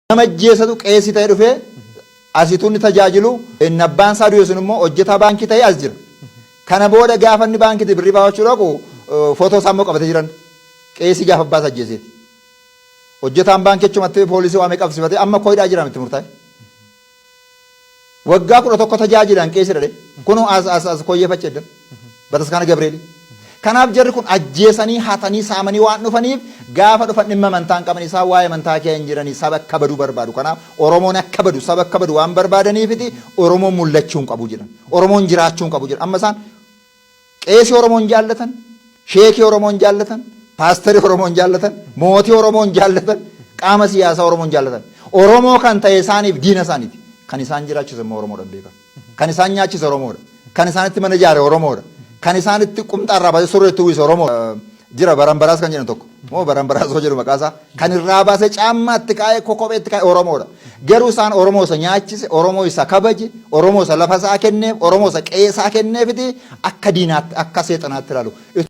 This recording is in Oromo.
nama jeesatu qeesii ta'ee dhufee asituun tajaajilu nabbaan saa du'e sun immoo hojjetaa baankii ta'ee as jira. Kana booda gaafa inni baankii birrii baafachuu dhaqu footoo isaa immoo qabatee jiran qeesii gaafa baasa ajjeeseeti. Hojjetaan baankii achumatti poolisii waamee qabsiifatee amma koodhaa jira miti murtaa'e. Waggaa 11 tajaajilan qeesii dhadhe kunoo as koyyeeffachee jedhan Bataskaana Gabreeli. Kanaaf jarri kun ajjeesanii hatanii saamanii waan dhufaniif gaafa dhufan dhimma amantaa hin qaban isaa waa'ee amantaa kee hin jiranii saba akka baduu barbaadu. Kanaaf Oromoon akka badu saba akka badu waan barbaadaniifiti Oromoon mul'achuu hin qabu jedhan. Oromoon jiraachuu hin qabu jedhan. Amma isaan qeesii Oromoon jaallatan, sheekii Oromoon jaallatan, paasterii Oromoon jaallatan, mootii Oromoon jaallatan, qaama siyaasaa Oromoon jaallatan. Oromoo kan ta'e isaaniif diina isaaniiti. Kan isaan jiraachisu immoo Oromoodhaan beekan. Kan isaan nyaachise Oromoodha. Kan isaanitti mana ijaare Oromoodha. Kan isaanitti qumxaarraa baasee surreetti uwwise Oromoo jira baranbaraas kan jedhan tokko moo baranbaraas hoo jedhu maqaasaa kan irraa baasee caammaatti kaa'ee kopheetti kaa'ee Oromoodha. Garuu isaan Oromoo isa nyaachise Oromoo isa kabaje Oromoo isa lafa isaa kenneef Oromoo isa qe'ee isaa kenneefiti akka diinaatti akka seexanaatti ilaalu.